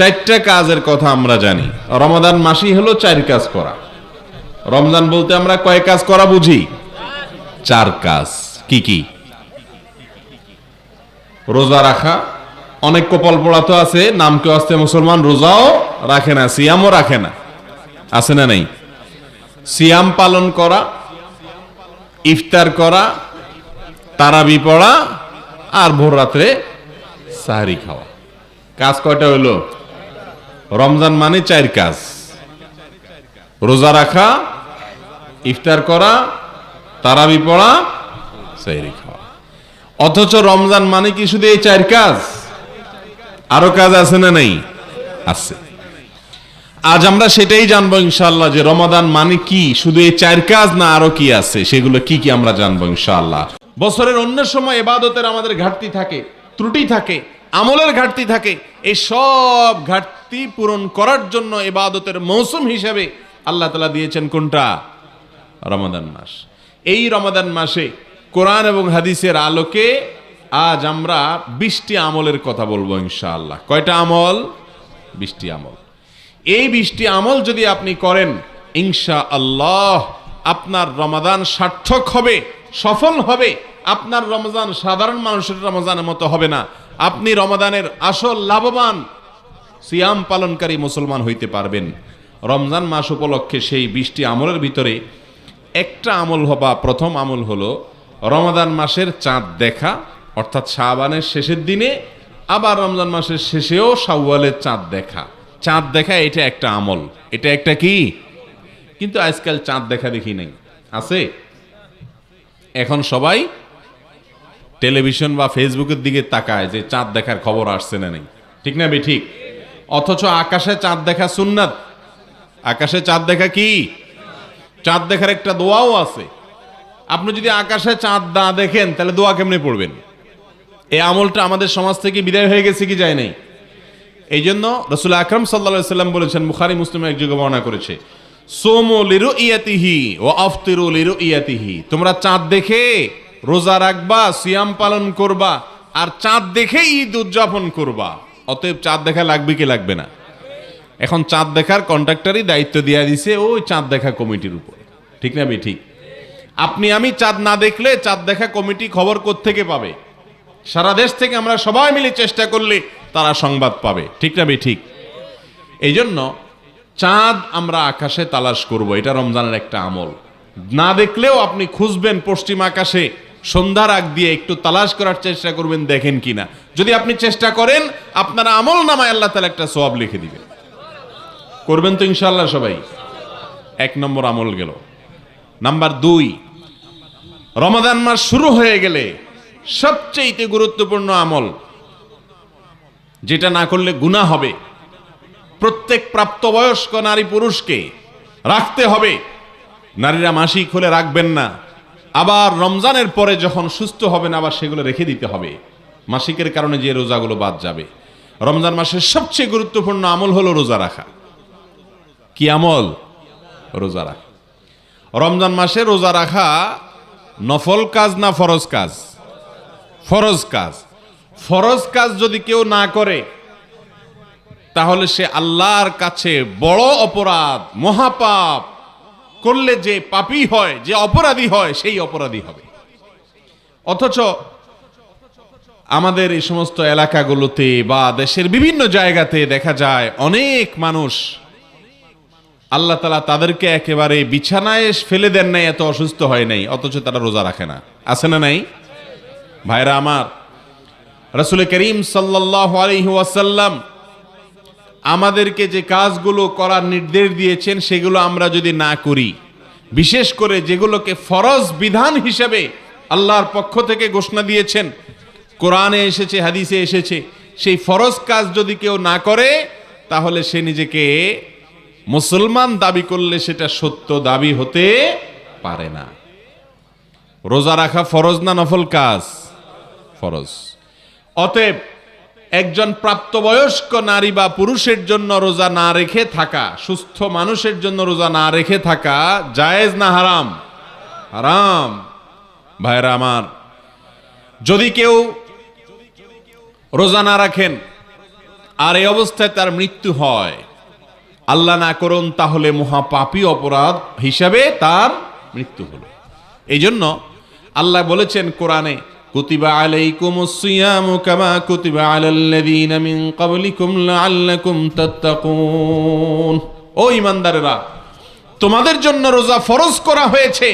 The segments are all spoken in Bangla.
চারটা কাজের কথা আমরা জানি। রমাদান মাসই হলো 4 কাজ করা। রমজান বলতে আমরা কয় কাজ করা বুঝি? 4 কাজ। কি কি? রোজা রাখা। অনেক কপাল পোড়া তো আছে, নাম কেউ আসতে মুসলমান, রোজাও রাখে না, সিয়ামও রাখে না, আছে না নাই? সিয়াম পালন করা, ইফতার করা, তারাবি পড়া, আর ভোর রাত্রে সাহরি খাওয়া। কাজ কয়টা হইলো? রমজান মানে 4 কাজ: রোজা রাখা, ইফতার করা, তারাবি পড়া, সাহরি খাওয়া। অথচ রমজান মানে কি শুধু এই 4 কাজ? আরো কাজ আছে না নাই? আছে। আজ আমরা সেটাই জানবো ইনশাআল্লাহ, যে রমাদান মানে কি, শুধু এই 4 কাজ না আরো কি আছে, সেগুলো কি কি আমরা জানবো ইনশাআল্লাহ। বছরের অন্য সময় ইবাদতের আমাদের ঘাটতি থাকে, ত্রুটি থাকে, আমলের ঘাটতি থাকে। এই সব ঘাটতি পূরণ করার জন্য ইবাদতের মৌসুম হিসেবে আল্লাহ তাআলা দিয়েছেন কোনটা? রমাদান মাস। এই রমাদান মাসে কোরআন এবং হাদিসের আলোকে আজ আমরা 20টি আমলের কথা বলবো ইনশাআল্লাহ। কয়টা আমল? 20টি আমল। এই 20টি আমল যদি আপনি করেন, ইনশাআল্লাহ আপনার রমাদান সার্থক হবে, সফল হবে। আপনার রমজান সাধারণ মানুষের রমজানের মতো হবে না। আপনি রমাদানের আসল লাভবান সিয়াম পালনকারী মুসলমান হইতে পারবেন। রমজান মাস উপলক্ষে সেই 20টি আমলের ভিতরে একটা আমল হবা, প্রথম আমল হলো রমাদান মাসের চাঁদ দেখা, অর্থাৎ শাবানের শেষের দিনে, আবার রমজান মাসের শেষেও শাওয়ালের চাঁদ দেখা। চাঁদ দেখা এটা একটা আমল, এটা একটা কি? কিন্তু আজকাল চাঁদ দেখা দেখি নাই, আছে? এখন সবাই টেলিভিশন বা ফেসবুকের দিকে তাকায় যে চাঁদ দেখার খবর আসছে না নেই, ঠিক না ঠিক? অথচ আকাশে চাঁদ দেখা সুন্নাত। আকাশে চাঁদ দেখা কি? চাঁদ দেখার একটা দোয়াও আছে। আপনি যদি আকাশে চাঁদ না দেখেন তাহলে দোয়া কেমনে পড়বেন? এই আমলটা আমাদের সমাজ থেকে বিদায় হয়ে গেছে কি যায় নাই? এই জন্য রাসূল আকরাম সাল্লাল্লাহু আলাইহি সাল্লাম বলেছেন, বুখারী মুসলিম এক জায়গায় বর্ণনা করেছে, সুমু লিরুইয়াতিহি ওয়া আফতিরু লিরুইয়াতিহি। তোমরা চাঁদ দেখে রোজা রাখবা, সিয়াম পালন করবা, আর চাঁদ দেখে ঈদ উদযাপন করবা। অতএব চাঁদ দেখা লাগবে কি লাগবে না? এখন চাঁদ দেখার কন্ট্রাক্টরই দায়িত্ব দিয়ে দিছে ওই চাঁদ দেখা কমিটির উপর, ঠিক না ঠিক? আপনি আমি চাঁদ না দেখলে চাঁদ দেখা কমিটি খবর কোত্থেকে পাবে? সারা দেশ থেকে আমরা সবাই মিলে চেষ্টা করলে তারা সংবাদ পাবে, ঠিক না ঠিক? এই জন্য চাঁদ আমরা আকাশে তালাশ করব, এটা রমজানের একটা আমল। না দেখলেও আপনি খুঁজবেন পশ্চিম আকাশে, সন্ধ্যার আগ দিয়ে একটু তালাশ করার চেষ্টা করবেন, দেখেন কিনা। যদি আপনি চেষ্টা করেন, আপনার আমল নামায় আল্লাহ তাআলা একটা সওয়াব লিখে দিবেন। করবেন তো ইনশাআল্লাহ সবাই? 1 নম্বর আমল গেল। নাম্বার 2, রমাদান মাস শুরু হয়ে গেলে সবচেয়ে গুরুত্বপূর্ণ আমল, যেটা না করলে গুনাহ হবে, প্রত্যেক প্রাপ্তবয়স্ক নারী পুরুষকে রাখতে হবে। নারীরা মাসিক হলে রাখবেন না, আবার রমজানের পরে যখন সুস্থ হবেন আবার সেগুলো রেখে দিতে হবে। মাসিকের কারণে যে রোজাগুলো বাদ যাবে। রমজান মাসের সবচেয়ে গুরুত্বপূর্ণ আমল হলো রোজা রাখা। কি আমল? রোজা রাখা। রমজান মাসে রোজা রাখা নফল কাজ না ফরজ কাজ? ফরজ কাজ। ফরজ কাজ যদি কেউ না করে তাহলে সে আল্লাহর কাছে বড় অপরাধ, মহাপাপ করলে যে পাপী হয়, যে অপরাধী হয়, সেই অপরাধী হবে। অথচ আমাদের এই সমস্ত এলাকাগুলোতে বা দেশের বিভিন্ন জায়গাতে দেখা যায় অনেক মানুষ, আল্লাহ তাআলা তাদেরকে একেবারে বিছানায় ফেলে দেন নাই, এত অসুস্থ হয় নাই, অথচ তারা রোজা রাখে না। আছে না নাই? ভাইরা আমার, রাসূল করিম সাল্লাল্লাহু আলাইহি ওয়াসাল্লাম আমাদেরকে যে কাজগুলো করার নির্দেশ দিয়েছেন সেগুলো আমরা যদি না করি, বিশেষ করে যেগুলোকে ফরজ বিধান হিসেবে আল্লাহর পক্ষ থেকে ঘোষণা দিয়েছেন, কোরআনে এসেছে, হাদিসে এসেছে, সেই ফরজ কাজ যদি কেউ না করে তাহলে সে নিজেকে মুসলমান দাবি করলে সেটা সত্য দাবি হতে পারে না। রোজা রাখা ফরজ না নফল কাজ? ফরজ। অতএব একজন প্রাপ্তবয়স্ক নারী বা পুরুষের জন্য রোজা না রেখে থাকা, সুস্থ মানুষের জন্য রোজা না রেখে থাকা জায়েজ না হারাম? হারাম। ভাইরা আমার, যদি কেউ রোজা না রাখেন আর এই অবস্থায় তার মৃত্যু হয়, আল্লাহ না করুন তাহলে মহাপাপী অপরাধ হিসাবে তার মৃত্যু হলো। এই জন্য আল্লাহ বলেছেন কোরআনে, কুতিবা আলাইকুমুস সিয়ামু কামা কুতিবা আলাল্লাযীনা মিন ক্বাবলিকুম লাআল্লাকুম তাত্তাকুন। ও ঈমানদারেরা, তোমাদের জন্য রোজা ফরজ করা হয়েছে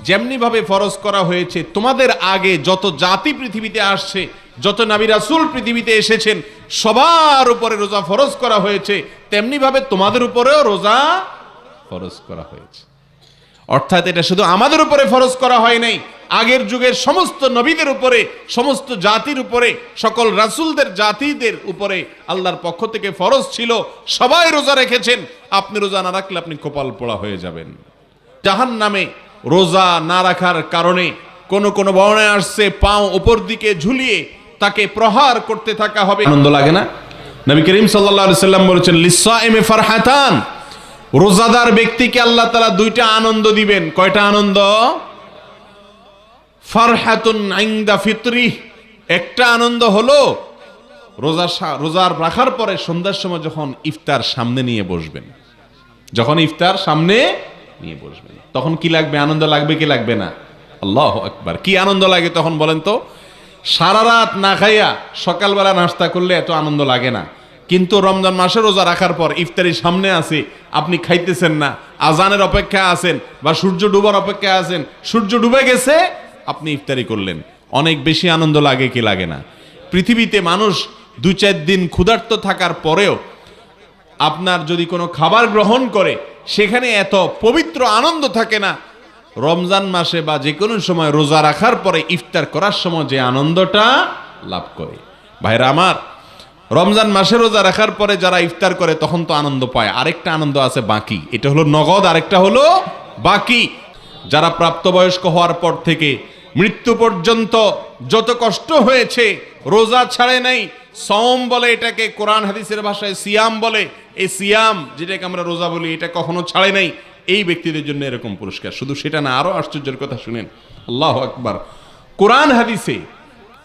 যেমনি ভাবে ফরজ করা হয়েছে তোমাদের আগে যত জাতি পৃথিবীতে আসছে, যত নবী রাসূল পৃথিবীতে এসেছেন, সবার উপরে রোজা ফরজ করা হয়েছে, তেমনি ভাবে তোমাদের উপরেও রোজা ফরজ করা হয়েছে। অর্থাৎ এটা শুধু আমাদের উপরে ফরজ করা হয় নাই, আগের যুগের সমস্ত নবীদের উপরে, সমস্ত জাতির উপরে, সকল রাসূলদের জাতিদের উপরে আল্লাহর পক্ষ থেকে ফরজ ছিল। সবাই রোজা রেখেছেন, আপনি রোজা না রাখলে আপনি কপাল পোড়া হয়ে যাবেন। জাহান্নামে রোজা না রাখার কারণে কোন কোন বর্ণনায় আসছে পাও উপর দিকে ঝুলিয়ে তাকে প্রহার করতে থাকা হবে। আনন্দ লাগে না? নবী করিম সাল্লাল্লাহু আলাইহি সাল্লাম বলেছেন, লিসাইমি ফারহাতান, রোজাদার ব্যক্তিকে আল্লাহ তাআলা দুইটা আনন্দ দিবেন। কয়টা আনন্দ? ফারহাতুন ইনদা ফিতরি, একটা আনন্দ হলো রোজার রাখার পরে সন্ধ্যার সময় যখন ইফতার সামনে নিয়ে বসবেন, যখন ইফতার সামনে নিয়ে বসবেন তখন কি লাগবে? আনন্দ লাগবে কি লাগবে না? আল্লাহু আকবার। কি আনন্দ লাগে তখন বলেন তো? সারা রাত না খাইয়া সকালবেলা নাস্তা করলে এত আনন্দ লাগে না, কিন্তু রমজান মাসে রোজা রাখার পর ইফতারির সামনে আছে, আপনি খাইতেছেন না, আজানের অপেক্ষায় আছেন বা সূর্য ডুবার অপেক্ষায় আছেন, সূর্য ডুবে গেছে, আপনি ইফতারি করলেন, অনেক বেশি আনন্দ লাগে কি লাগে না? পৃথিবীতে মানুষ 2-4 দিন ক্ষুধার্ত থাকার পরেও আপনার যদি কোনো খাবার গ্রহণ করে সেখানে এত পবিত্র আনন্দ থাকে না, রমজান মাসে বা যে কোনো সময় রোজা রাখার পরে ইফতার করার সময় যে আনন্দটা লাভ করে। ভাইরা আমার, রমজান মাসে রোজা রাখার পরে যারা ইফতার করে তখন তো আনন্দ পায়, আরেকটা আনন্দ আছে বাকি, এটা হলো নগদ, আরেকটা হলো বাকি। যারা প্রাপ্তবয়স্ক হওয়ার পর থেকে মৃত্যু পর্যন্ত যত কষ্ট হয়েছে, রোজা ছাড়ে নাই, সওম বলে এটাকে, কোরআন হাদিসের ভাষায় সিয়াম বলে, এই সিয়াম যেটাকে আমরা রোজা বলি, এটা কখনো ছাড়ে নাই, এই ব্যক্তিদের জন্য এরকম পুরস্কার। শুধু সেটা না, আরো আশ্চর্যের কথা শুনেন, আল্লাহু আকবার। কোরআন হাদিসে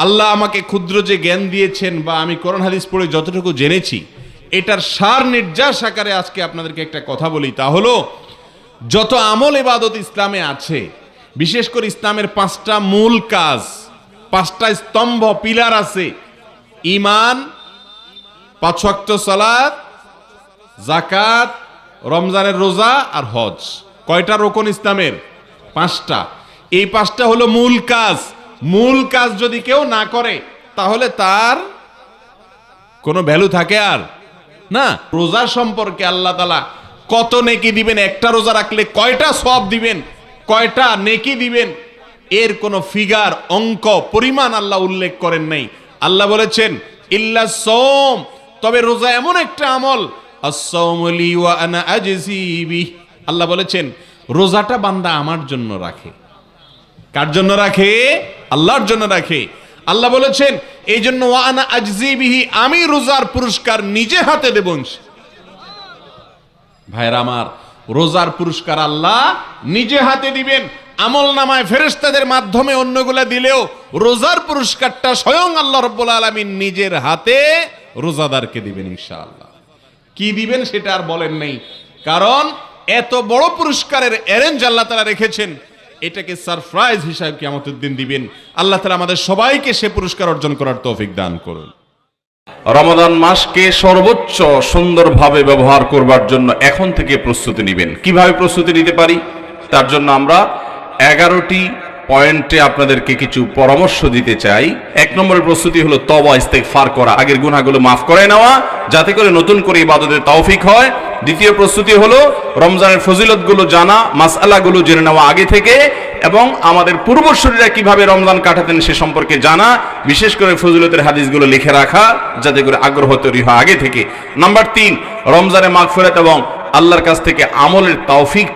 আল্লাহ আমাকে ক্ষুদ্র যে জ্ঞান দিয়েছেন বা আমি কোরআন হাদিস পড়ে যতটুকু জেনেছি, এটার সার নির্যাস আকারে আজকে আপনাদেরকে একটা কথা বলি, তা হলো যত আমল ইবাদত ইসলামে আছে, বিশেষ করে ইসলামের 5টা মূল কাজ, 5টা স্তম্ভ পিলার আছে, ঈমান, 5 ওয়াক্ত সালাত, যাকাত, রমজানের রোজা আর হজ। কয়টা রোকন ইসলামের? 5টা। এই 5টা হলো মূল কাজ। মূল কাজ যদি কেউ না করে তাহলে তার কোনো ভ্যালু থাকে আর না। রোজা সম্পর্কে আল্লাহ তাআলা কত নেকি দিবেন, একটা রোজা রাখলে কয়টা সওয়াব দিবেন, কয়টা নেকি দিবেন, এর কোনো ফিগার, অঙ্ক, পরিমাণ আল্লাহ উল্লেখ করেন নাই। আল্লাহ বলেছেন ইল্লা সাওম, তবে রোজা এমন একটা আমল, আস-সাওমু লি ওয়া আনা আজজি বিহি, আল্লাহ বলেছেন রোজাটা বান্দা আমার জন্য রাখে। কার জন্য রাখে? আল্লাহর জন্য রাখে। আল্লাহ বলেছেন এই জন্য ওয়া আনা আজজি বিহি, আমি রোজার পুরস্কার নিজে হাতে দেব। ভাইরা আমার, রোজার পুরস্কার আল্লাহ নিজে হাতে দিবেন। আমল নামায় ফেরেশতাদের মাধ্যমে অন্যগুলা দিলেও রোজার পুরস্কারটা স্বয়ং আল্লাহ রাব্বুল আলামিন নিজের হাতে রোজাদারকে দিবেন ইনশাআল্লাহ। কি দিবেন সেটা আর বলেন নাই, কারণ এত বড় পুরস্কারের অ্যারেঞ্জ আল্লাহ তাআলা রেখেছেন, এটাকে সারপ্রাইজ হিসাবে কিয়ামতের দিন দিবেন। আল্লাহ তাআলা আমাদের সবাইকে সে পুরস্কার অর্জন করার তৌফিক দান করুন। রমাদান মাসকে সর্বোচ্চ সুন্দরভাবে ব্যবহার করবার জন্য এখন থেকে প্রস্তুতি নেবেন। কিভাবে প্রস্তুতি নিতে পারি তার জন্য আমরা 11টি পয়েন্টে আপনাদেরকে কিছু পরামর্শ দিতে চাই। 1 নম্বরের প্রস্তুতি হলো তওবা ইস্তেগফার করা, আগের গুনাহগুলো মাফ করে নেওয়া, যাতে করে নতুন করে ইবাদতের তৌফিক হয়। দ্বিতীয় প্রস্তুতি হলো রমজানের ফজিলতগুলো জানা, মাসআলাগুলো জেনে নেওয়া আগে থেকে, এবং আমাদের পূর্বসূরীরা কিভাবে রমজান কাটাতেন সে সম্পর্কে জানা, বিশেষ করে ফজিলতের হাদিসগুলো লিখে রাখা, যাতে করে আগ্রহ তৈরি হয় আগে থেকে। নাম্বার 3, রমজানে মাগফিরাত এবং আল্লাহর কাছ থেকে আমলের তৌফিক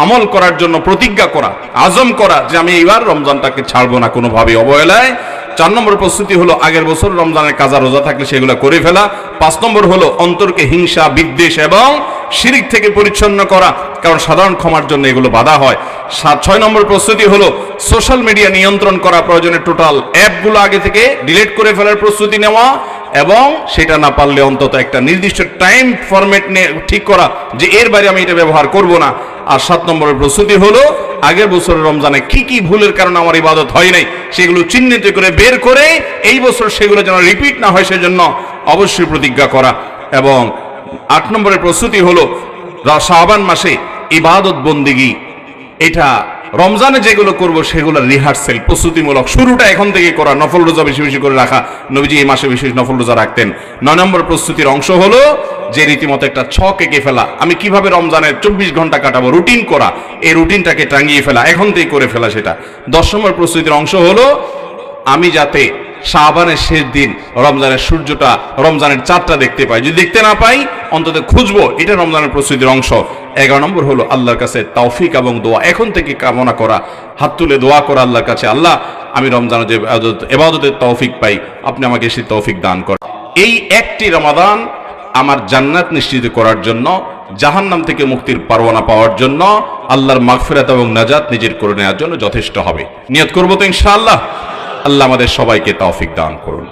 আমল করার জন্য প্রতিজ্ঞা করা, আজম করা যে আমি এইবার রমজানটাকে ছাড়বো না কোনোভাবে অবহেলায়। 4 নম্বর প্রস্তুতি হলো আগের বছর রমজানের কাজা রোজা থাকলে সেগুলো করে ফেলা। 5 নম্বর হলো অন্তরকে হিংসা, বিদ্বেষ এবং শিরিক থেকে পরিচ্ছন্ন করা, কারণ সাধারণ ক্ষমার জন্য এগুলো বাধা হয়। 6 নম্বর প্রস্তুতি হলো সোশ্যাল মিডিয়া নিয়ন্ত্রণ করা, প্রয়োজনে টোটাল অ্যাপগুলো আগে থেকে ডিলিট করে ফেলার প্রস্তুতি নেওয়া এবং সেটা না পারলে অন্তত একটা নির্দিষ্ট টাইম ফরম্যাট ঠিক করা যে এর বাইরে আমি এটা ব্যবহার করব না। আর 7 নম্বরের প্রস্তুতি হলো আগের বছরের রমজানে কি কি ভুলের কারণে আমার ইবাদত হয় নাই সেগুলো চিহ্নিত করে বের করে এই বছর সেগুলো যেন রিপিট না হয় সেজন্য অবশ্যই প্রতিজ্ঞা করা। এবং 8 নম্বরের প্রস্তুতি হলো শাবান মাসে ইবাদত বন্দিগি, এটা রমজানে যেগুলো করব সেগুলো রিহার্সেল প্রস্তুতিমূলক শুরুটা এখন থেকে করা, নফল রোজা বেশি বেশি করে রাখা, নবীজি এই মাসে বেশি নফল রোজা রাখতেন। 9 নম্বর প্রস্তুতির অংশ হলো যে রীতিমতো একটা ছক এঁকে ফেলা, আমি কিভাবে রমজানের 24 ঘন্টা কাটাবো, রুটিন করা, এই রুটিনটাকে টাঙিয়ে ফেলা, এখন থেকে করে ফেলা সেটা। 10 নম্বর প্রস্তুতির অংশ হলো আমি যাতে শাবানের শেষ দিন রমজানের সূর্যটা, রমজানের চাঁদটা দেখতে পাই, যদি দেখতে না পাই অন্তত খুঁজবো, এটা রমজানের প্রস্তুতির অংশ। 11 নম্বর হলো আল্লাহর কাছে তৌফিক এবং দোয়া, এখন থেকে কামনা করা, হাত তুলে দোয়া করা আল্লাহর কাছে, আল্লাহ আমি রমজানে যে ইবাদতের তৌফিক পাই আপনি আমাকে সেই তৌফিক দান করেন। এই একটি রমাদান আমার জান্নাত নিশ্চিত করার জন্য, জাহান্নাম থেকে মুক্তির পরোয়ানা পাওয়ার জন্য, আল্লাহর মাগফিরাত এবং নাজাত নিজের করে নেওয়ার জন্য যথেষ্ট হবে। নিয়ত করবো তো ইনশাআল্লাহ। আল্লাহ আমাদের সবাইকে তৌফিক দান করুন।